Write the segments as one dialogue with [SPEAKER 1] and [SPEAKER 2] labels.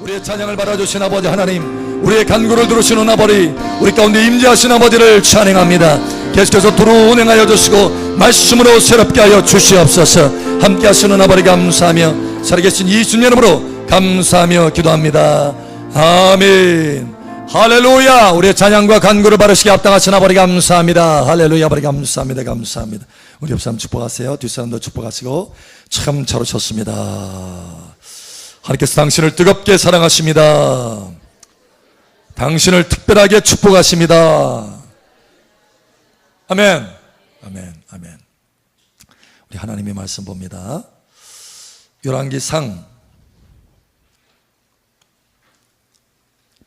[SPEAKER 1] 우리의 찬양을 받아주신 아버지 하나님, 우리의 간구를 들으시는 아버지, 우리 가운데 임재하신 아버지를 찬양합니다. 계속해서 두루 운행하여 주시고 말씀으로 새롭게 하여 주시옵소서. 함께 하시는 아버지 감사하며 살아계신 예수님 이름으로 감사하며 기도합니다. 아멘. 할렐루야. 우리의 찬양과 간구를 바르시게 합당하신 아버지 감사합니다. 할렐루야. 아버지 감사합니다. 감사합니다. 우리 옆 사람 축복하세요. 뒷 사람도 축복하시고. 참 잘 오셨습니다. 하나님께서 당신을 뜨겁게 사랑하십니다. 당신을 특별하게 축복하십니다. 아멘. 아멘. 아멘. 우리 하나님의 말씀 봅니다. 열왕기상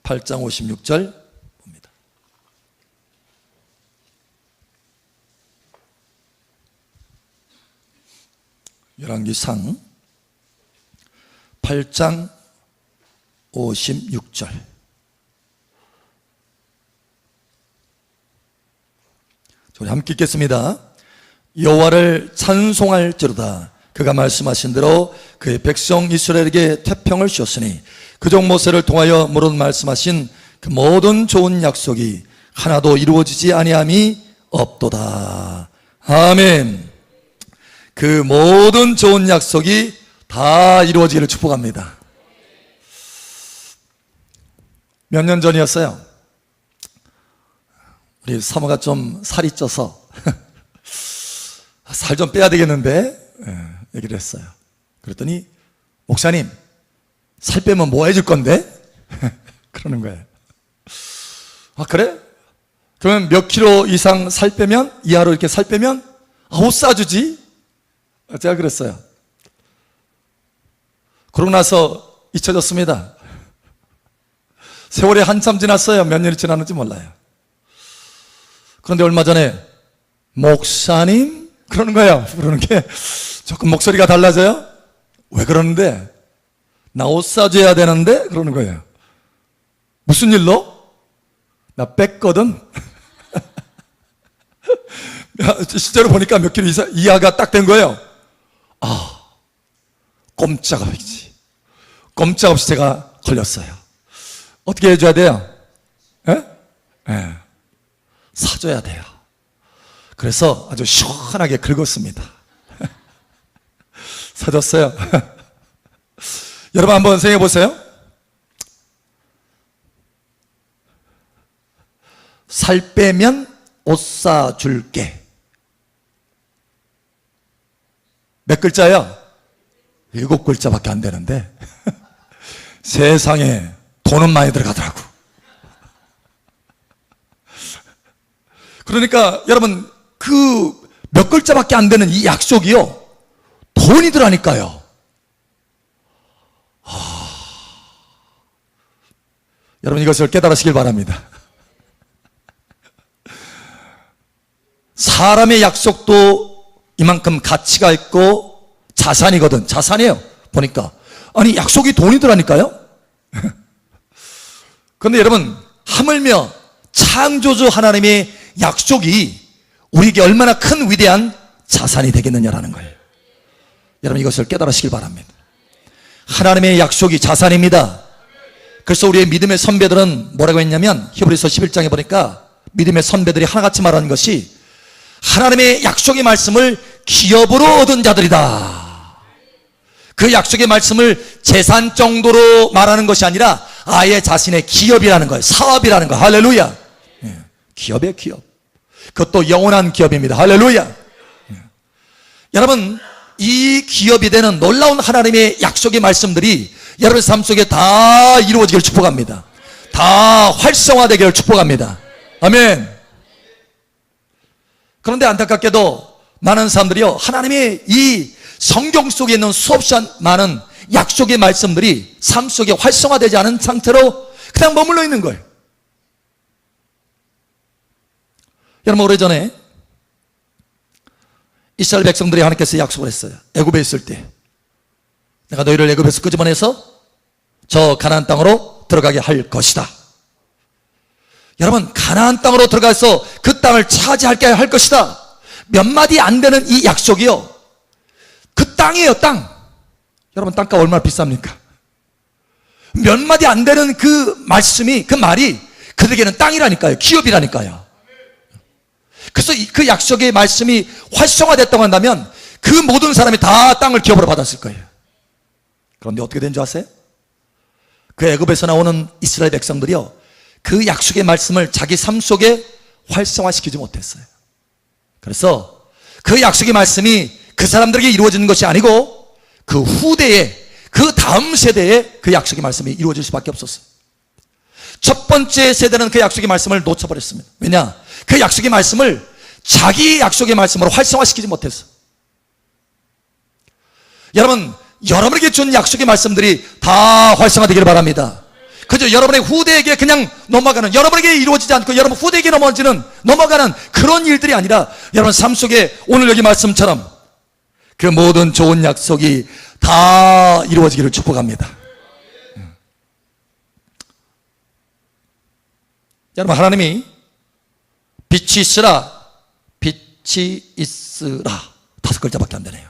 [SPEAKER 1] 8장 56절 봅니다. 열왕기상 8장 56절. 우리 함께 읽겠습니다. 여호와를 찬송할지로다. 그가 말씀하신 대로 그의 백성 이스라엘에게 태평을 주었으니 그족 모세를 통하여 무릇 말씀하신 그 모든 좋은 약속이 하나도 이루어지지 아니함이 없도다. 아멘. 그 모든 좋은 약속이 다 이루어지기를 축복합니다. 몇 년 전이었어요. 우리 사모가 좀 살이 쪄서 살 좀 빼야 되겠는데 얘기를 했어요. 그랬더니 목사님, 살 빼면 뭐 해줄 건데? 그러는 거예요. 아, 그래? 그러면 몇 킬로 이상 살 빼면, 이하로 이렇게 살 빼면 옷 사주지? 제가 그랬어요. 그러고 나서 잊혀졌습니다. 세월이 한참 지났어요. 몇 년이 지났는지 몰라요. 그런데 얼마 전에 목사님? 그러는 거예요. 그러는 게 조금 목소리가 달라져요. 왜 그러는데? 나 옷 사줘야 되는데? 그러는 거예요. 무슨 일로? 나 뺐거든? 실제로 보니까 몇 킬로 이하가 딱 된 거예요. 아, 꼼짝없이 제가 걸렸어요. 어떻게 해줘야 돼요? 사줘야 돼요. 그래서 아주 시원하게 긁었습니다. 사줬어요. 여러분 한번 생각해 보세요. 살 빼면 옷 사줄게. 몇 글자야? 7글자밖에 안 되는데 세상에 돈은 많이 들어가더라고. 그러니까 여러분 그 몇 글자밖에 안 되는 이 약속이요, 돈이 들어가니까요. 여러분 이것을 깨달으시길 바랍니다. 사람의 약속도 이만큼 가치가 있고 자산이거든. 자산이에요. 보니까 아니 약속이 돈이 들어가니까요. 그런데 여러분 하물며 창조주 하나님의 약속이 우리에게 얼마나 큰 위대한 자산이 되겠느냐라는 거예요. 여러분 이것을 깨달으시길 바랍니다. 하나님의 약속이 자산입니다. 그래서 우리의 믿음의 선배들은 뭐라고 했냐면 히브리서 11장에 보니까 믿음의 선배들이 하나같이 말하는 것이 하나님의 약속의 말씀을 기업으로 얻은 자들이다. 그 약속의 말씀을 재산 정도로 말하는 것이 아니라 아예 자신의 기업이라는 거예요. 사업이라는 거예요. 할렐루야. 기업이에요, 기업. 그것도 영원한 기업입니다. 할렐루야. 여러분 이 기업이 되는 놀라운 하나님의 약속의 말씀들이 여러분의 삶 속에 다 이루어지기를 축복합니다. 다 활성화되기를 축복합니다. 아멘. 그런데 안타깝게도 많은 사람들이요, 하나님의 이 성경 속에 있는 수없이 많은 약속의 말씀들이 삶 속에 활성화되지 않은 상태로 그냥 머물러 있는 거예요. 여러분 오래전에 이스라엘 백성들이 하나님께서 약속을 했어요. 애굽에 있을 때 내가 너희를 애굽에서 끄집어내서 저 가나안 땅으로 들어가게 할 것이다. 여러분 가나안 땅으로 들어가서 그 땅을 차지하게 할 것이다. 몇 마디 안 되는 이 약속이요, 그 땅이에요, 땅. 여러분 땅값 얼마나 비쌉니까? 몇 마디 안 되는 그 말씀이, 그 말이 그들에게는 땅이라니까요. 기업이라니까요. 그래서 그 약속의 말씀이 활성화됐다고 한다면 그 모든 사람이 다 땅을 기업으로 받았을 거예요. 그런데 어떻게 된 줄 아세요? 그 애굽에서 나오는 이스라엘 백성들이요, 그 약속의 말씀을 자기 삶 속에 활성화시키지 못했어요. 그래서 그 약속의 말씀이 그 사람들에게 이루어지는 것이 아니고 그 후대에, 그 다음 세대에 그 약속의 말씀이 이루어질 수밖에 없었어요. 첫 번째 세대는 그 약속의 말씀을 놓쳐버렸습니다. 왜냐? 그 약속의 말씀을 자기 약속의 말씀으로 활성화시키지 못했어. 여러분, 여러분에게 준 약속의 말씀들이 다 활성화되기를 바랍니다. 그저 여러분의 후대에게 그냥 넘어가는, 여러분에게 이루어지지 않고 여러분 후대에게 넘어가는 그런 일들이 아니라 여러분 삶 속에 오늘 여기 말씀처럼 그 모든 좋은 약속이 다 이루어지기를 축복합니다. 여러분, 하나님이 빛이 있으라, 빛이 있으라, 5글자밖에 안 되네요.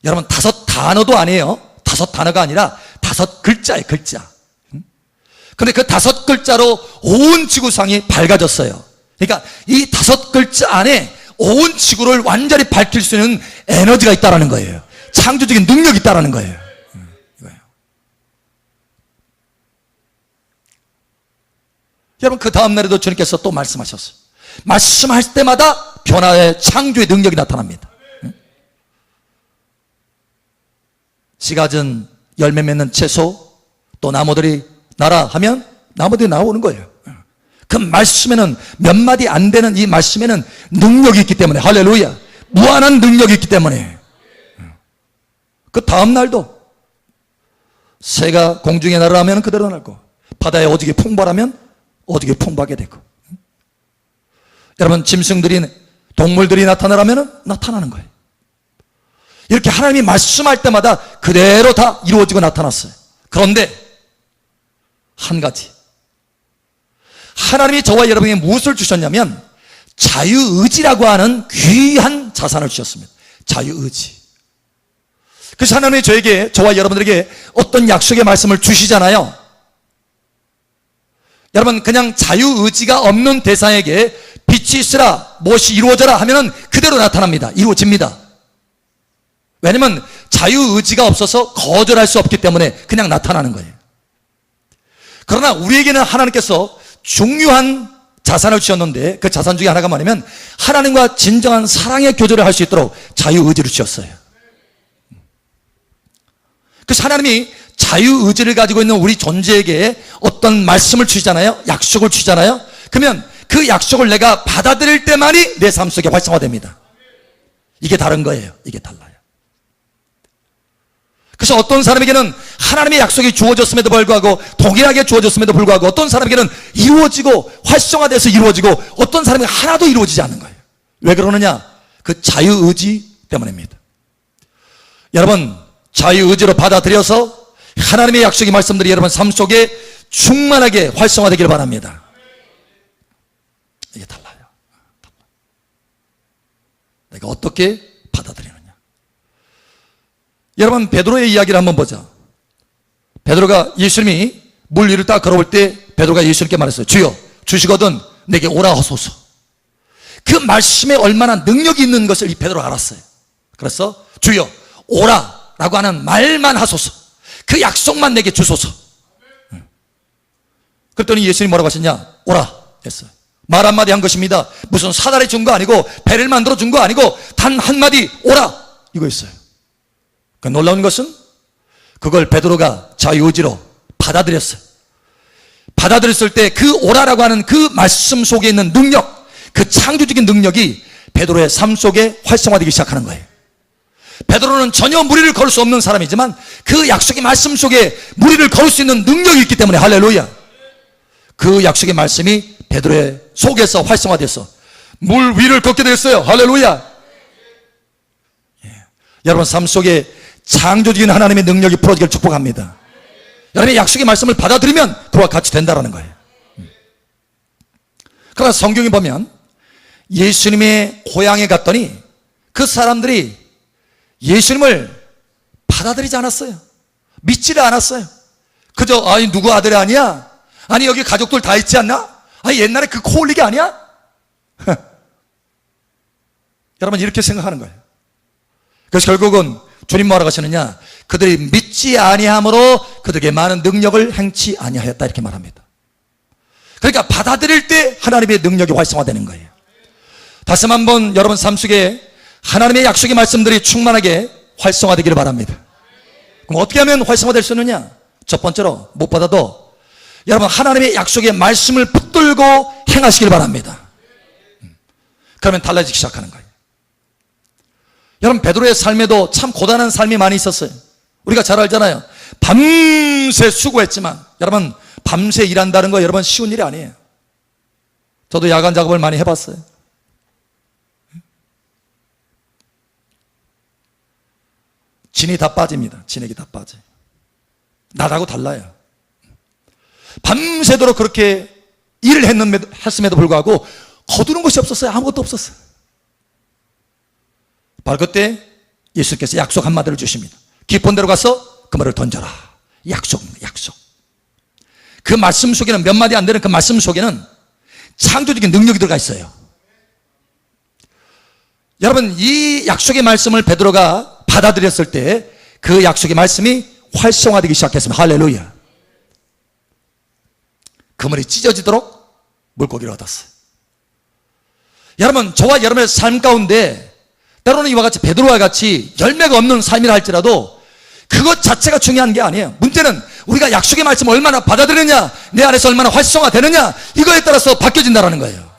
[SPEAKER 1] 여러분, 5단어도 아니에요. 5단어가 아니라 5글자예요, 글자. 근데 그 5글자로 온 지구상이 밝아졌어요. 그러니까 이 5글자 안에 온 지구를 완전히 밝힐 수 있는 에너지가 있다는 거예요. 창조적인 능력이 있다는 거예요. 이거예요. 여러분, 그 다음 날에도 주님께서 또 말씀하셨어요. 말씀할 때마다 변화의 창조의 능력이 나타납니다. 씨가진 열매 맺는 채소, 또 나무들이 나라 하면 나무들이 나오는 거예요. 그 말씀에는 몇 마디 안 되는 이 말씀에는 능력이 있기 때문에, 할렐루야, 무한한 능력이 있기 때문에 그 다음 날도 새가 공중에 날아가면 그대로 날고 바다에 오직이 풍부하면 오직이 풍부하게 되고, 여러분, 짐승들이, 동물들이 나타나라면 나타나는 거예요. 이렇게 하나님이 말씀할 때마다 그대로 다 이루어지고 나타났어요. 그런데 한 가지, 하나님이 저와 여러분에게 무엇을 주셨냐면 자유의지라고 하는 귀한 자산을 주셨습니다. 자유의지. 그래서 하나님이 저와 여러분들에게 어떤 약속의 말씀을 주시잖아요. 여러분, 그냥 자유의지가 없는 대상에게 빛이 있으라, 무엇이 이루어져라 하면은 그대로 나타납니다. 이루어집니다. 왜냐면 자유의지가 없어서 거절할 수 없기 때문에 그냥 나타나는 거예요. 그러나 우리에게는 하나님께서 중요한 자산을 주셨는데, 그 자산 중에 하나가 뭐냐면 하나님과 진정한 사랑의 교제를 할 수 있도록 자유의지를 주셨어요. 그래서 하나님이 자유의지를 가지고 있는 우리 존재에게 어떤 말씀을 주시잖아요. 약속을 주시잖아요. 그러면 그 약속을 내가 받아들일 때만이 내 삶 속에 활성화됩니다. 이게 다른 거예요. 이게 달라요. 그래서 어떤 사람에게는 하나님의 약속이 주어졌음에도 불구하고, 동일하게 주어졌음에도 불구하고 어떤 사람에게는 이루어지고 활성화돼서 이루어지고 어떤 사람에게 하나도 이루어지지 않는 거예요. 왜 그러느냐? 그 자유의지 때문입니다. 여러분, 자유의지로 받아들여서 하나님의 약속의 말씀들이 여러분 삶 속에 충만하게 활성화되기를 바랍니다. 이게 달라요. 내가 어떻게 받아들이느냐. 여러분, 베드로의 이야기를 한번 보자. 베드로가, 예수님이 물 위를 딱 걸어올 때 베드로가 예수님께 말했어요. 주여, 주시거든 내게 오라 하소서. 그 말씀에 얼마나 능력이 있는 것을 이 베드로가 알았어요. 그래서 주여 오라 라고 하는 말만 하소서, 그 약속만 내게 주소서. 그랬더니 예수님이 뭐라고 하셨냐? 오라 했어요. 말 한마디 한 것입니다. 무슨 사다리 준 거 아니고 배를 만들어 준 거 아니고 단 한마디 오라 이거였어요. 그 놀라운 것은 그걸 베드로가 자유의지로 받아들였어요. 받아들였을 때 그 오라라고 하는 그 말씀 속에 있는 능력, 그 창조적인 능력이 베드로의 삶 속에 활성화되기 시작하는 거예요. 베드로는 전혀 무리를 걸을 수 없는 사람이지만 그 약속의 말씀 속에 무리를 걸을 수 있는 능력이 있기 때문에, 할렐루야, 그 약속의 말씀이 베드로의 속에서 활성화돼서 물 위를 걷게 됐어요. 할렐루야. 여러분 삶 속에 창조적인 하나님의 능력이 풀어지기를 축복합니다. 여러분의 약속의 말씀을 받아들이면 그와 같이 된다는 거예요. 그러나 성경에 보면 예수님의 고향에 갔더니 그 사람들이 예수님을 받아들이지 않았어요. 믿지를 않았어요. 그저 아니 누구 아들 아니야? 아니 여기 가족들 다 있지 않나? 아니 옛날에 그 코 올리기 아니야? 여러분 이렇게 생각하는 거예요. 그래서 결국은 주님 뭐라고 하시느냐? 그들이 믿지 아니함으로 그들에게 많은 능력을 행치 아니하였다 이렇게 말합니다. 그러니까 받아들일 때 하나님의 능력이 활성화되는 거예요. 다시 한번 여러분 삶 속에 하나님의 약속의 말씀들이 충만하게 활성화되기를 바랍니다. 그럼 어떻게 하면 활성화될 수 있느냐? 첫 번째로 못 받아도 여러분 하나님의 약속의 말씀을 붙들고 행하시길 바랍니다. 그러면 달라지기 시작하는 거예요. 여러분 베드로의 삶에도 참 고단한 삶이 많이 있었어요. 우리가 잘 알잖아요. 밤새 수고했지만 여러분 밤새 일한다는 거 여러분 쉬운 일이 아니에요. 저도 야간 작업을 많이 해봤어요. 진이 다 빠집니다. 진액이 다 빠져요. 낮하고 달라요. 밤새도록 그렇게 일을 했음에도 불구하고 거두는 것이 없었어요. 아무것도 없었어요. 바로 그때 예수께서 약속 한마디를 주십니다. 깊은 데로 가서 그 말을 던져라. 약속입니다. 약속. 그 말씀 속에는 몇 마디 안 되는 그 말씀 속에는 창조적인 능력이 들어가 있어요. 여러분 이 약속의 말씀을 베드로가 받아들였을 때 그 약속의 말씀이 활성화되기 시작했습니다. 할렐루야. 그물이 찢어지도록 물고기를 얻었어요. 여러분 저와 여러분의 삶 가운데 때로는 이와 같이 베드로와 같이 열매가 없는 삶이라 할지라도 그것 자체가 중요한 게 아니에요. 문제는 우리가 약속의 말씀을 얼마나 받아들이느냐, 내 안에서 얼마나 활성화되느냐, 이거에 따라서 바뀌어진다는 거예요.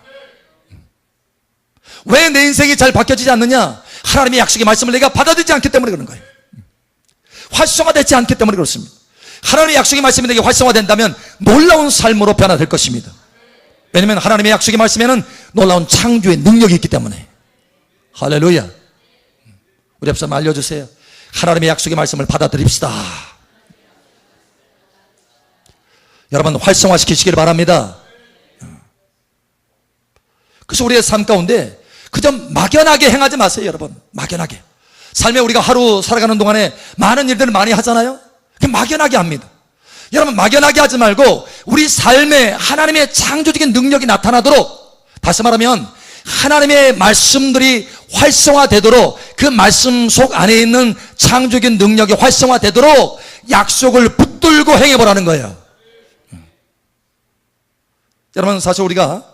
[SPEAKER 1] 왜 내 인생이 잘 바뀌어지지 않느냐? 하나님의 약속의 말씀을 내가 받아들이지 않기 때문에 그런 거예요. 활성화되지 않기 때문에 그렇습니다. 하나님의 약속의 말씀이 내게 활성화된다면 놀라운 삶으로 변화될 것입니다. 왜냐하면 하나님의 약속의 말씀에는 놀라운 창조의 능력이 있기 때문에. 할렐루야. 우리 앞서 알려주세요. 하나님의 약속의 말씀을 받아들입시다. 여러분 활성화시키시길 바랍니다. 그래서 우리의 삶 가운데 그저 막연하게 행하지 마세요. 여러분 막연하게. 삶에 우리가 하루 살아가는 동안에 많은 일들을 많이 하잖아요. 막연하게 합니다. 여러분 막연하게 하지 말고 우리 삶에 하나님의 창조적인 능력이 나타나도록, 다시 말하면 하나님의 말씀들이 활성화되도록, 그 말씀 속 안에 있는 창조적인 능력이 활성화되도록 약속을 붙들고 행해보라는 거예요. 여러분 사실 우리가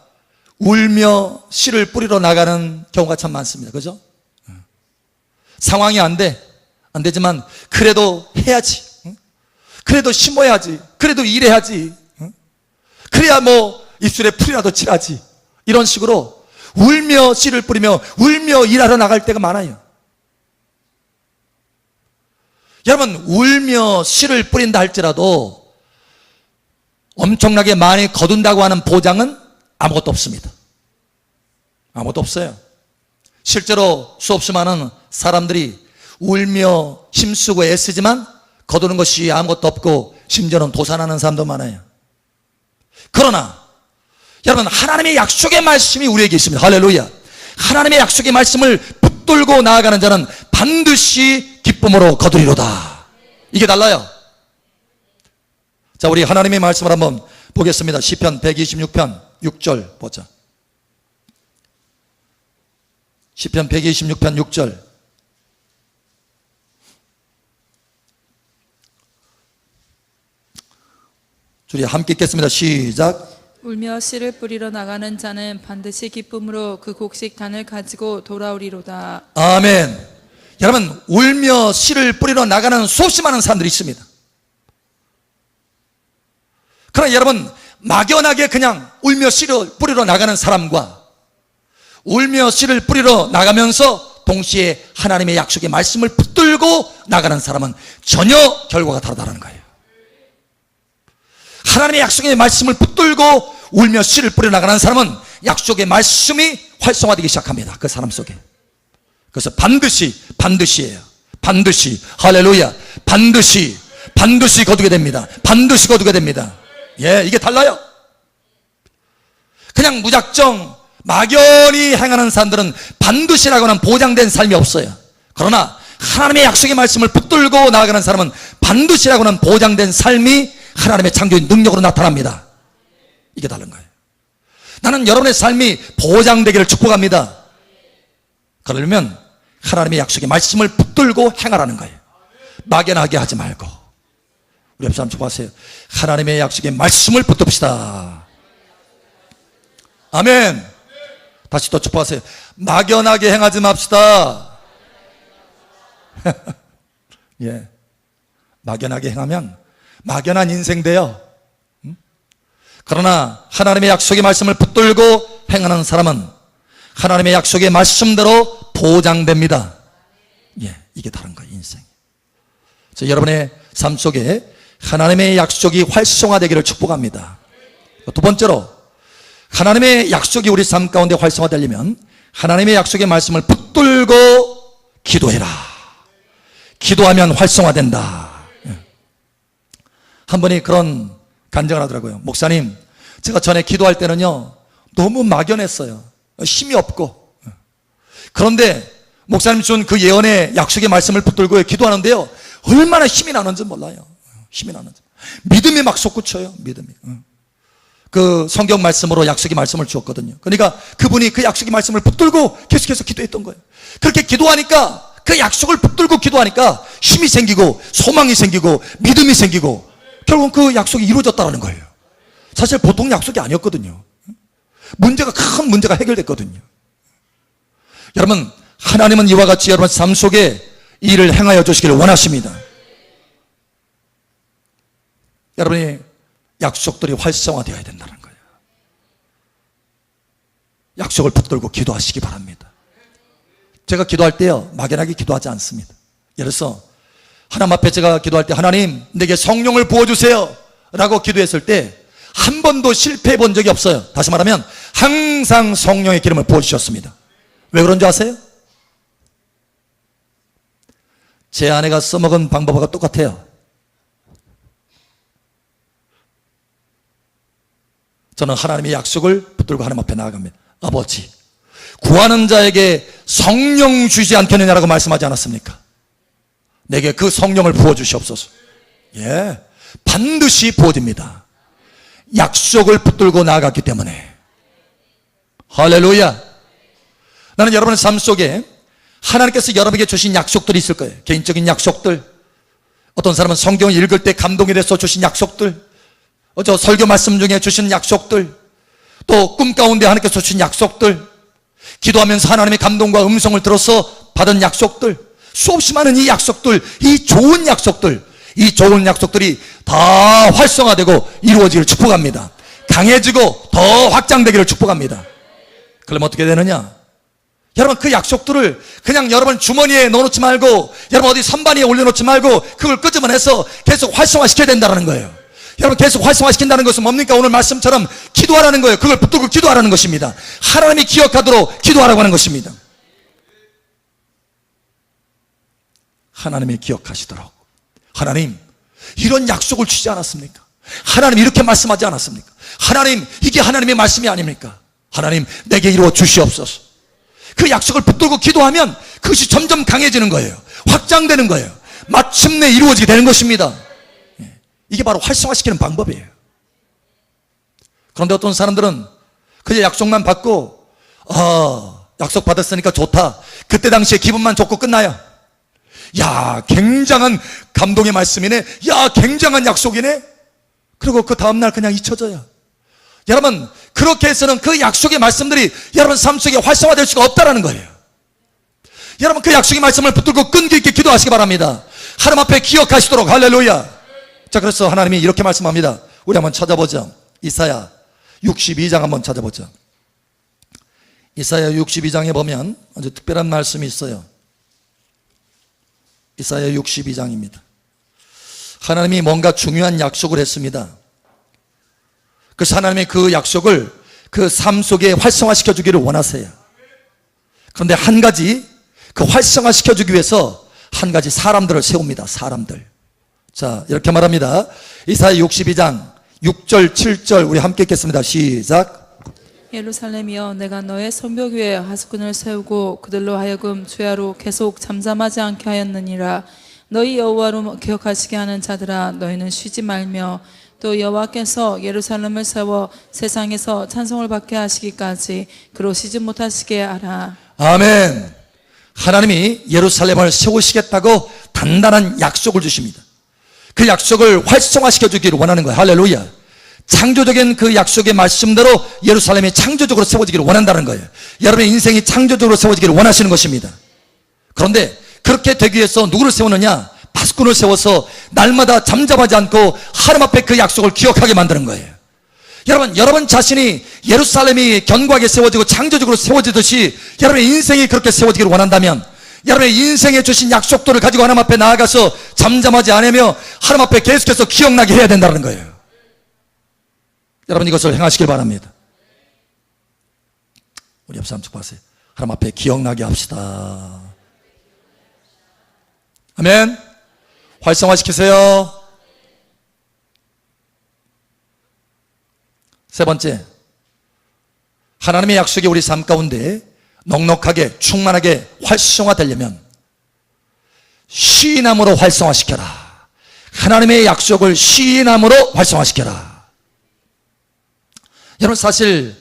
[SPEAKER 1] 울며 씨를 뿌리러 나가는 경우가 참 많습니다. 그죠? 상황이 안 되지만 그래도 해야지, 그래도 심어야지, 그래도 일해야지, 그래야 뭐 입술에 풀이라도 칠하지, 이런 식으로 울며 씨를 뿌리며 울며 일하러 나갈 때가 많아요. 여러분 울며 씨를 뿌린다 할지라도 엄청나게 많이 거둔다고 하는 보장은 아무것도 없습니다. 아무것도 없어요. 실제로 수없이 많은 사람들이 울며 힘쓰고 애쓰지만 거두는 것이 아무것도 없고 심지어는 도산하는 사람도 많아요. 그러나 여러분 하나님의 약속의 말씀이 우리에게 있습니다. 할렐루야. 하나님의 약속의 말씀을 붙들고 나아가는 자는 반드시 기쁨으로 거두리로다. 이게 달라요. 자, 우리 하나님의 말씀을 한번 보겠습니다. 시편 126편 6절 보자. 시편 126편 6절. 우리 함께 읽겠습니다. 시작.
[SPEAKER 2] 울며 씨를 뿌리러 나가는 자는 반드시 기쁨으로 그 곡식단을 가지고 돌아오리로다.
[SPEAKER 1] 아멘. 여러분 울며 씨를 뿌리러 나가는 수없이 많은 사람들이 있습니다. 그러나 여러분 막연하게 그냥 울며 씨를 뿌리러 나가는 사람과 울며 씨를 뿌리러 나가면서 동시에 하나님의 약속의 말씀을 붙들고 나가는 사람은 전혀 결과가 다르다는 거예요. 하나님의 약속의 말씀을 붙들고 울며 씨를 뿌려 나가는 사람은 약속의 말씀이 활성화되기 시작합니다. 그 사람 속에. 그래서 반드시예요. 반드시. 할렐루야. 반드시 거두게 됩니다. 반드시 거두게 됩니다. 예, 이게 달라요. 그냥 무작정 막연히 행하는 사람들은 반드시라고 하는 보장된 삶이 없어요. 그러나 하나님의 약속의 말씀을 붙들고 나아가는 사람은 반드시라고 하는 보장된 삶이 하나님의 창조의 능력으로 나타납니다. 이게 다른 거예요. 나는 여러분의 삶이 보장되기를 축복합니다. 그러려면 하나님의 약속의 말씀을 붙들고 행하라는 거예요. 막연하게 하지 말고. 우리 옆 사람 축복하세요. 하나님의 약속의 말씀을 붙듭시다. 아멘. 다시 또 축복하세요. 막연하게 행하지 맙시다. 예. 막연하게 행하면 막연한 인생 돼요. 그러나 하나님의 약속의 말씀을 붙들고 행하는 사람은 하나님의 약속의 말씀대로 보장됩니다. 예, 이게 다른 거예요, 인생. 여러분의 삶 속에 하나님의 약속이 활성화되기를 축복합니다. 두 번째로, 하나님의 약속이 우리 삶 가운데 활성화되려면 하나님의 약속의 말씀을 붙들고 기도해라. 기도하면 활성화된다. 한 분이 그런 간증을 하더라고요. 목사님, 제가 전에 기도할 때는요 너무 막연했어요. 힘이 없고. 그런데 목사님 준 그 예언의 약속의 말씀을 붙들고 기도하는데요 얼마나 힘이 나는지 몰라요. 힘이 나는지. 믿음이 막 솟구쳐요. 믿음이. 그 성경 말씀으로 약속의 말씀을 주었거든요. 그러니까 그분이 그 약속의 말씀을 붙들고 계속해서 기도했던 거예요. 그렇게 기도하니까, 그 약속을 붙들고 기도하니까 힘이 생기고 소망이 생기고 믿음이 생기고 결국은 그 약속이 이루어졌다는 거예요. 사실 보통 약속이 아니었거든요. 큰 문제가 해결됐거든요. 여러분, 하나님은 이와 같이 여러분 삶 속에 이 일을 행하여 주시기를 원하십니다. 여러분이 약속들이 활성화되어야 된다는 거예요. 약속을 붙들고 기도하시기 바랍니다. 제가 기도할 때요 막연하게 기도하지 않습니다. 예를 들어서 하나님 앞에 제가 기도할 때, 하나님 내게 성령을 부어주세요 라고 기도했을 때 한 번도 실패해 본 적이 없어요. 다시 말하면 항상 성령의 기름을 부어주셨습니다. 왜 그런지 아세요? 제 아내가 써먹은 방법과 똑같아요. 저는 하나님의 약속을 붙들고 하나님 앞에 나아갑니다. 아버지, 구하는 자에게 성령 주지 않겠느냐라고 말씀하지 않았습니까? 내게 그 성령을 부어주시옵소서. 예, 반드시 부어집니다. 약속을 붙들고 나아갔기 때문에. 할렐루야. 나는 여러분의 삶 속에 하나님께서 여러분에게 주신 약속들이 있을 거예요. 개인적인 약속들, 어떤 사람은 성경을 읽을 때 감동이 돼서 주신 약속들, 저 설교 말씀 중에 주신 약속들, 또 꿈 가운데 하나님께서 주신 약속들, 기도하면서 하나님의 감동과 음성을 들어서 받은 약속들, 수없이 많은 이 약속들, 이 좋은 약속들이 다 활성화되고 이루어지기를 축복합니다. 강해지고 더 확장되기를 축복합니다. 그러면 어떻게 되느냐? 여러분, 그 약속들을 그냥 여러분 주머니에 넣어놓지 말고, 여러분 어디 선반 위에 올려놓지 말고 그걸 끄집어내서 계속 활성화시켜야 된다는 거예요. 여러분, 계속 활성화시킨다는 것은 뭡니까? 오늘 말씀처럼 기도하라는 거예요. 그걸 붙들고 기도하라는 것입니다. 하나님이 기억하도록 기도하라고 하는 것입니다. 하나님이 기억하시도록. 하나님, 이런 약속을 주지 않았습니까? 하나님 이렇게 말씀하지 않았습니까? 하나님, 이게 하나님의 말씀이 아닙니까? 하나님, 내게 이루어 주시옵소서. 그 약속을 붙들고 기도하면 그것이 점점 강해지는 거예요. 확장되는 거예요. 마침내 이루어지게 되는 것입니다. 이게 바로 활성화시키는 방법이에요. 그런데 어떤 사람들은 그냥 약속만 받고, 약속 받았으니까 좋다, 그때 당시에 기분만 좋고 끝나요. 야, 굉장한 감동의 말씀이네, 야, 굉장한 약속이네. 그리고 그 다음날 그냥 잊혀져요. 여러분, 그렇게 해서는 그 약속의 말씀들이 여러분 삶 속에 활성화될 수가 없다는 거예요. 여러분, 그 약속의 말씀을 붙들고 끈기 있게 기도하시기 바랍니다. 하나님 앞에 기억하시도록. 할렐루야. 자, 그래서 하나님이 이렇게 말씀합니다. 우리 한번 찾아보죠. 이사야 62장 한번 찾아보죠. 이사야 62장에 보면 아주 특별한 말씀이 있어요. 이사야 62장입니다. 하나님이 뭔가 중요한 약속을 했습니다. 그래서 하나님의 그 약속을 그 삶 속에 활성화시켜 주기를 원하세요. 그런데 한 가지, 그 활성화시켜 주기 위해서 한 가지 사람들을 세웁니다. 사람들. 자, 이렇게 말합니다. 이사야 62장 6절 7절 우리 함께 읽겠습니다. 시작.
[SPEAKER 2] 예루살렘이여, 내가 너의 성벽 위에 하수꾼을 세우고 그들로 하여금 주야로 계속 잠잠하지 않게 하였느니라. 너희 여호와로 기억하시게 하는 자들아 너희는 쉬지 말며 또 여호와께서 예루살렘을 세워 세상에서 찬송을 받게 하시기까지 그러시지 못하시게 하라.
[SPEAKER 1] 아멘. 하나님이 예루살렘을 세우시겠다고 단단한 약속을 주십니다. 그 약속을 활성화시켜 주기를 원하는 거예요. 할렐루야. 창조적인 그 약속의 말씀대로 예루살렘이 창조적으로 세워지기를 원한다는 거예요. 여러분의 인생이 창조적으로 세워지기를 원하시는 것입니다. 그런데 그렇게 되기 위해서 누구를 세우느냐? 파수꾼을 세워서 날마다 잠잠하지 않고 하나님 앞에 그 약속을 기억하게 만드는 거예요. 여러분 자신이 예루살렘이 견고하게 세워지고 창조적으로 세워지듯이 여러분의 인생이 그렇게 세워지기를 원한다면 여러분의 인생에 주신 약속들을 가지고 하나님 앞에 나아가서 잠잠하지 않으며 하나님 앞에 계속해서 기억나게 해야 된다는 거예요. 여러분 이것을 행하시길 바랍니다. 우리 옆 사람 쭉 봐세요. 하나님 앞에 기억나게 합시다. 아멘. 활성화시키세요. 세 번째, 하나님의 약속이 우리 삶 가운데 넉넉하게 충만하게 활성화되려면 시인함으로 활성화시켜라. 하나님의 약속을 시인함으로 활성화시켜라. 여러분 사실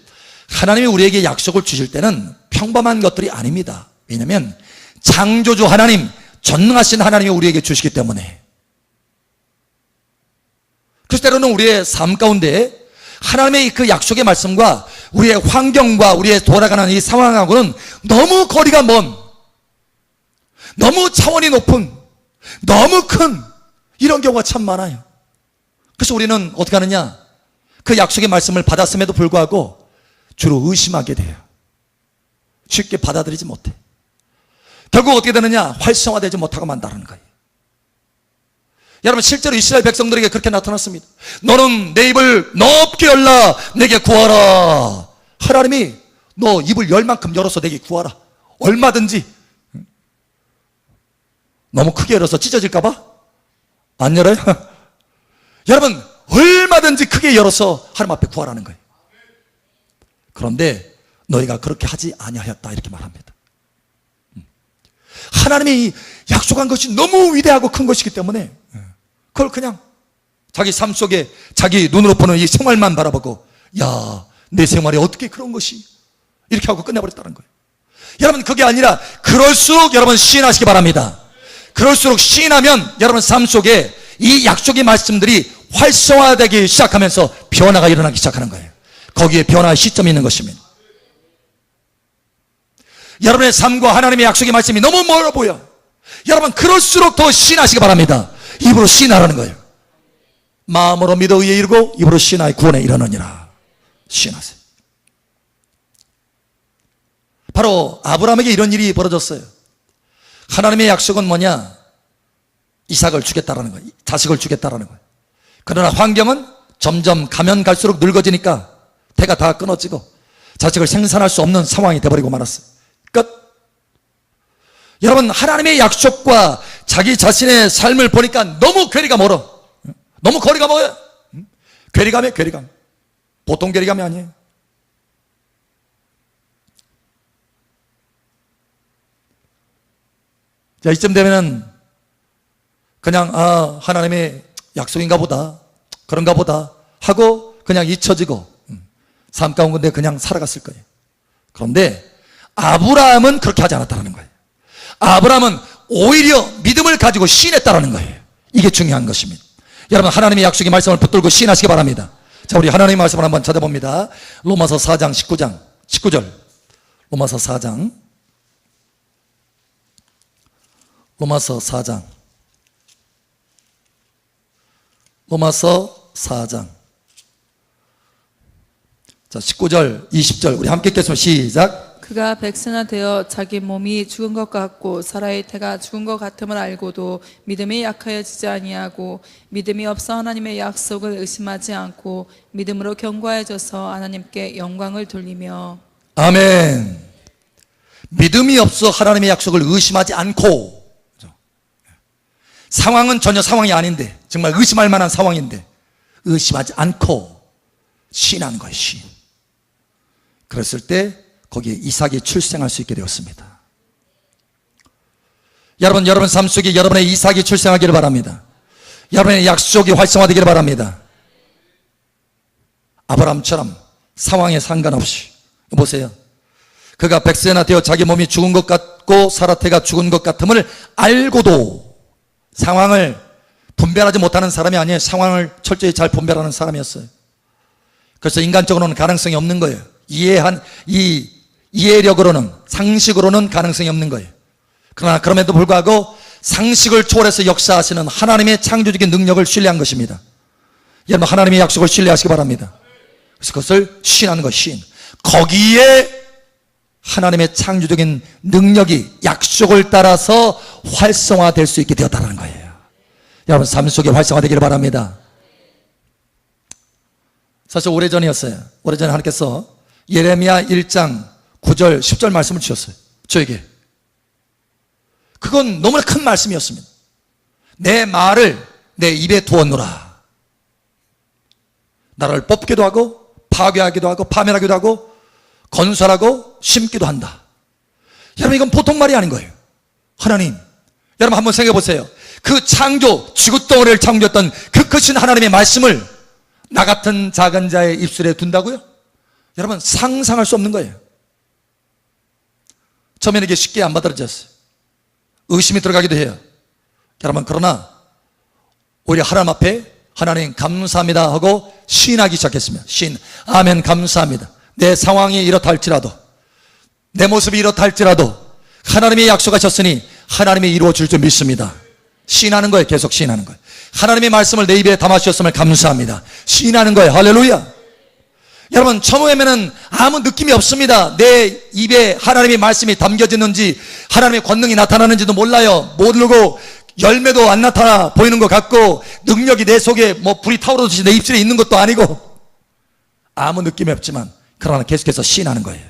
[SPEAKER 1] 하나님이 우리에게 약속을 주실 때는 평범한 것들이 아닙니다. 왜냐하면 창조주 하나님, 전능하신 하나님이 우리에게 주시기 때문에. 그래서 때로는 우리의 삶 가운데 하나님의 그 약속의 말씀과 우리의 환경과 우리의 돌아가는 이 상황하고는 너무 거리가 먼, 너무 차원이 높은, 너무 큰 이런 경우가 참 많아요. 그래서 우리는 어떻게 하느냐? 그 약속의 말씀을 받았음에도 불구하고 주로 의심하게 돼요. 쉽게 받아들이지 못해. 결국 어떻게 되느냐? 활성화되지 못하고 만다는 거예요. 여러분 실제로 이스라엘 백성들에게 그렇게 나타났습니다. 너는 내 입을 넓게 열라 내게 구하라. 하나님이 너 입을 열 만큼 열어서 내게 구하라. 얼마든지. 너무 크게 열어서 찢어질까 봐? 안 열어요? 여러분 얼마든지 크게 열어서 하나님 앞에 구하라는 거예요. 그런데 너희가 그렇게 하지 아니하였다 이렇게 말합니다. 하나님이 약속한 것이 너무 위대하고 큰 것이기 때문에 그걸 그냥 자기 삶 속에 자기 눈으로 보는 이 생활만 바라보고 야, 내 생활이 어떻게 그런 것이 이렇게 하고 끝내버렸다는 거예요. 여러분 그게 아니라 그럴수록 여러분 시인하시기 바랍니다. 그럴수록 시인하면 여러분 삶 속에 이 약속의 말씀들이 활성화되기 시작하면서 변화가 일어나기 시작하는 거예요. 거기에 변화의 시점이 있는 것입니다. 여러분의 삶과 하나님의 약속의 말씀이 너무 멀어 보여. 여러분 그럴수록 더 시인하시기 바랍니다. 입으로 시인하라는 거예요. 마음으로 믿어 의에 이르고 입으로 시인하여 구원에 이르느니라. 시인하세요. 바로 아브라함에게 이런 일이 벌어졌어요. 하나님의 약속은 뭐냐? 이삭을 주겠다라는 거예요. 자식을 주겠다라는 거예요. 그러나 환경은 점점 가면 갈수록 늙어지니까 태가 다 끊어지고 자식을 생산할 수 없는 상황이 돼버리고 말았어요. 끝. 여러분 하나님의 약속과 자기 자신의 삶을 보니까 너무 괴리가 멀어. 너무 거리가 멀어요. 괴리감이에요. 괴리감. 보통 괴리감이 아니에요. 자, 이쯤 되면은 그냥 하나님의 약속인가 보다, 그런가 보다 하고 그냥 잊혀지고 삶 가운데 그냥 살아갔을 거예요. 그런데 아브라함은 그렇게 하지 않았다는 거예요. 아브라함은 오히려 믿음을 가지고 시인했다는 거예요. 이게 중요한 것입니다. 여러분 하나님의 약속의 말씀을 붙들고 시인하시기 바랍니다. 자, 우리 하나님의 말씀을 한번 찾아봅니다. 로마서 4장 19절 로마서 4장 자 19절 20절 우리 함께 읽겠습니다. 시작.
[SPEAKER 2] 그가 백세나 되어 자기 몸이 죽은 것 같고 사라의 태가 죽은 것 같음을 알고도 믿음이 약하여지지 아니하고 믿음이 없어 하나님의 약속을 의심하지 않고 믿음으로 견고해져서 하나님께 영광을 돌리며.
[SPEAKER 1] 아멘. 믿음이 없어 하나님의 약속을 의심하지 않고. 상황은 전혀 상황이 아닌데 정말 의심할 만한 상황인데 의심하지 않고 시인하는 거예요. 시인. 그랬을 때 거기에 이삭이 출생할 수 있게 되었습니다. 여러분 삶 속에 여러분의 이삭이 출생하기를 바랍니다. 여러분의 약속이 활성화되기를 바랍니다. 아브라함처럼 상황에 상관없이 보세요. 그가 100세나 되어 자기 몸이 죽은 것 같고 사라테가 죽은 것 같음을 알고도 상황을 분별하지 못하는 사람이 아니에요. 상황을 철저히 잘 분별하는 사람이었어요. 그래서 인간적으로는 가능성이 없는 거예요. 이해력으로는, 상식으로는 가능성이 없는 거예요. 그러나 그럼에도 불구하고 상식을 초월해서 역사하시는 하나님의 창조적인 능력을 신뢰한 것입니다. 여러분, 하나님의 약속을 신뢰하시기 바랍니다. 그래서 그것을 시인하는 것, 시인. 거기에 하나님의 창조적인 능력이 약속을 따라서 활성화될 수 있게 되었다는 거예요. 여러분, 삶 속에 활성화되기를 바랍니다. 사실 오래전이었어요. 오래전에 하나님께서 예레미야 1장 9절 10절 말씀을 주셨어요. 저에게. 그건 너무나 큰 말씀이었습니다. 내 말을 내 입에 두었노라. 나라를 뽑기도 하고 파괴하기도 하고 파멸하기도 하고 건설하고 심기도 한다. 여러분, 이건 보통 말이 아닌 거예요. 하나님, 여러분 한번 생각해 보세요. 그 창조, 지구덩어리를 창조했던 그 크신 하나님의 말씀을 나 같은 작은 자의 입술에 둔다고요? 여러분, 상상할 수 없는 거예요. 처음에는 이게 쉽게 안 받아들여졌어요. 의심이 들어가기도 해요. 여러분, 그러나 오히려 하나님 앞에 하나님 감사합니다 하고 시인하기 시작했습니다. 시인, 아멘, 감사합니다. 내 상황이 이렇다 할지라도, 내 모습이 이렇다 할지라도 하나님이 약속하셨으니 하나님이 이루어 줄 줄 믿습니다. 시인하는 거예요. 계속 시인하는 거예요. 하나님의 말씀을 내 입에 담아주셨음을 감사합니다. 시인하는 거예요. 할렐루야. 여러분, 처음에는 아무 느낌이 없습니다. 내 입에 하나님의 말씀이 담겨지는지 하나님의 권능이 나타나는지도 몰라요. 모르고 열매도 안 나타나 보이는 것 같고 능력이 내 속에 뭐 불이 타오르듯이 내 입술에 있는 것도 아니고 아무 느낌이 없지만 그러나 계속해서 시인하는 거예요.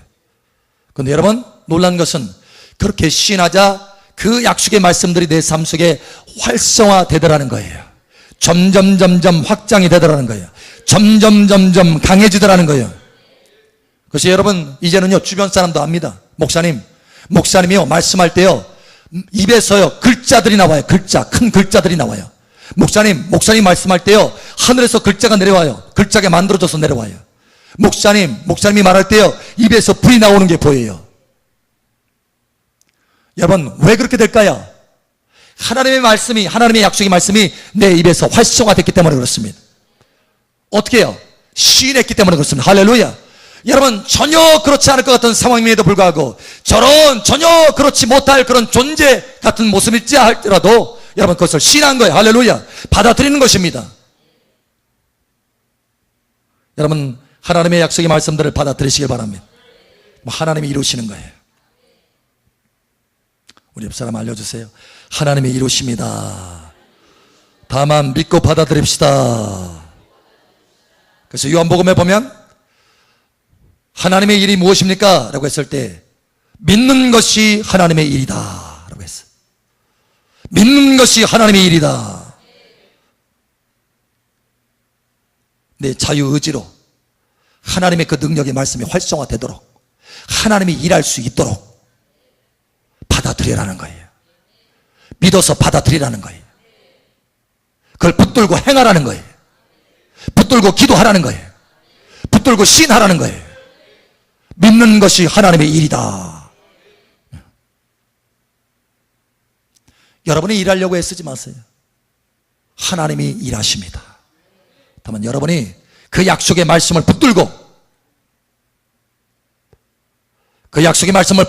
[SPEAKER 1] 그런데 여러분, 놀란 것은 그렇게 시인하자 그 약속의 말씀들이 내 삶 속에 활성화되더라는 거예요. 점점 확장이 되더라는 거예요. 점점 강해지더라는 거예요. 그래서 여러분, 이제는요, 주변 사람도 압니다. 목사님이요, 말씀할 때요, 입에서요, 글자들이 나와요. 큰 글자들이 나와요. 목사님 말씀할 때요, 하늘에서 글자가 내려와요. 글자가 만들어져서 내려와요. 목사님이 말할 때요, 입에서 불이 나오는 게 보여요. 여러분, 왜 그렇게 될까요? 하나님의 말씀이, 하나님의 약속의 말씀이 내 입에서 활성화됐기 때문에 그렇습니다. 어떻게 해요? 시인했기 때문에 그렇습니다. 할렐루야. 여러분, 전혀 그렇지 않을 것 같은 상황임에도 불구하고 저런 전혀 그렇지 못할 그런 존재 같은 모습일지 할지라도 여러분, 그것을 시인한 거예요. 할렐루야. 받아들이는 것입니다. 여러분, 하나님의 약속의 말씀들을 받아들이시길 바랍니다. 하나님이 이루시는 거예요. 우리 옆 사람 알려주세요. 하나님이 이루십니다. 다만 믿고 받아들입시다. 그래서 요한복음에 보면 하나님의 일이 무엇입니까? 라고 했을 때 믿는 것이 하나님의 일이다 라고 했어요. 믿는 것이 하나님의 일이다. 내 자유의지로 하나님의 그 능력의 말씀이 활성화되도록 하나님이 일할 수 있도록 받아들이라는 거예요. 믿어서 받아들이라는 거예요. 그걸 붙들고 행하라는 거예요. 붙들고 기도하라는 거예요. 붙들고 시인하라는 거예요. 믿는 것이 하나님의 일이다. 여러분이 일하려고 애쓰지 마세요. 하나님이 일하십니다. 다만 여러분이 그 약속의 말씀을 붙들고 그 약속의 말씀을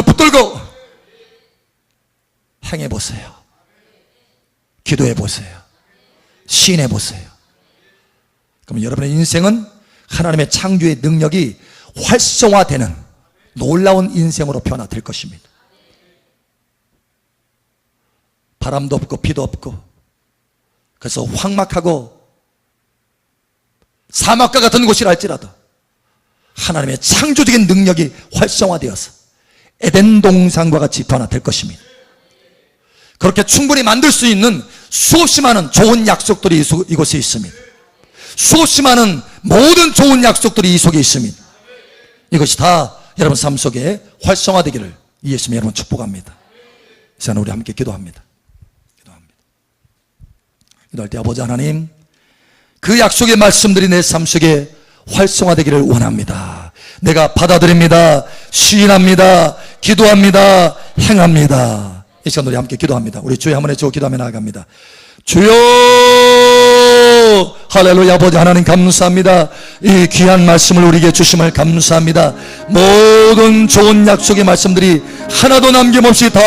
[SPEAKER 1] 붙들고 행해보세요. 기도해보세요. 시인해보세요. 그럼 여러분의 인생은 하나님의 창조의 능력이 활성화되는 놀라운 인생으로 변화될 것입니다. 바람도 없고 비도 없고 그래서 황막하고 사막과 같은 곳이라 할지라도 하나님의 창조적인 능력이 활성화되어서 에덴 동산과 같이 변화될 것입니다. 그렇게 충분히 만들 수 있는 수없이 많은 좋은 약속들이 이곳에 있습니다. 수없이 많은 모든 좋은 약속들이 이 속에 있습니다. 이것이 다 여러분 삶 속에 활성화되기를 예수님 여러분 축복합니다. 이 시간 우리 함께 기도합니다. 기도할 때 아버지 하나님, 그 약속의 말씀들이 내 삶 속에 활성화되기를 원합니다. 내가 받아들입니다. 시인합니다. 기도합니다. 행합니다. 이 시간 우리 함께 기도합니다. 우리 주의 한번에 주 기도하며 나아갑니다. 주여, 할렐루야. 아버지 하나님 감사합니다. 이 귀한 말씀을 우리에게 주심을 감사합니다. 모든 좋은 약속의 말씀들이 하나도 남김없이 다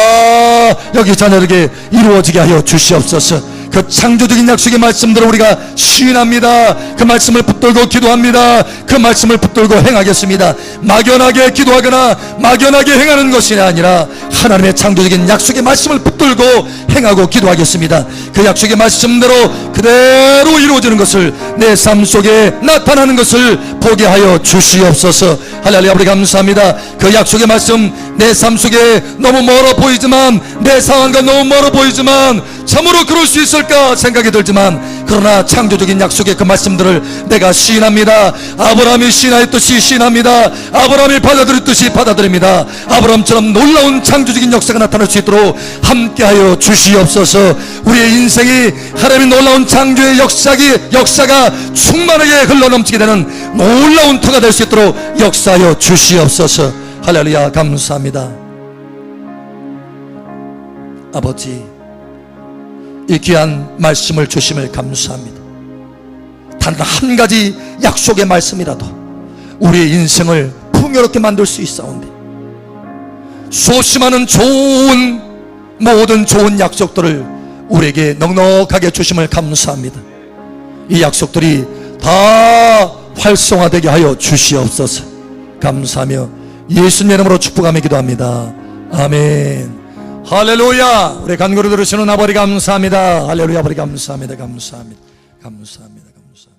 [SPEAKER 1] 여기 자녀에게 이루어지게 하여 주시옵소서. 그 창조적인 약속의 말씀들을 우리가 시인합니다. 그 말씀을 붙들고 기도합니다. 그 말씀을 붙들고 행하겠습니다. 막연하게 기도하거나 막연하게 행하는 것이 아니라 하나님의 창조적인 약속의 말씀을 붙들고 행하고 기도하겠습니다. 그 약속의 말씀대로 그대로 이루어지는 것을, 내 삶 속에 나타나는 것을 보게 하여 주시옵소서. 할렐루야. 우리 감사합니다. 그 약속의 말씀 내 삶 속에 너무 멀어 보이지만, 내 상황과 너무 멀어 보이지만 참으로 그럴 수 있을까 생각이 들지만, 그러나 창조적인 약속의 그 말씀들을 내가 시인합니다. 아브라함이 시인하였듯이 시인합니다. 아브라함이 받아들였듯이 받아들입니다. 아브라함처럼 놀라운 창조적인 역사가 나타날 수 있도록 함께하여 주시옵소서. 우리의 인생이 하나님의 놀라운 창조의 역사가 충만하게 흘러넘치게 되는 놀라운 터가 될 수 있도록 역사하여 주시옵소서. 할렐루야. 감사합니다. 아버지, 이 귀한 말씀을 주심을 감사합니다. 단 한 가지 약속의 말씀이라도 우리의 인생을 풍요롭게 만들 수 있사온데, 수없이 많은 모든 좋은 약속들을 우리에게 넉넉하게 주심을 감사합니다. 이 약속들이 다 활성화되게 하여 주시옵소서. 감사하며 예수님 이름으로 축복하며 기도합니다. 아멘. 할렐루야. 우리 간구를 들으시는 아버지 감사합니다. 할렐루야. 아버지 감사합니다. 감사합니다. 감사합니다. 감사합니다.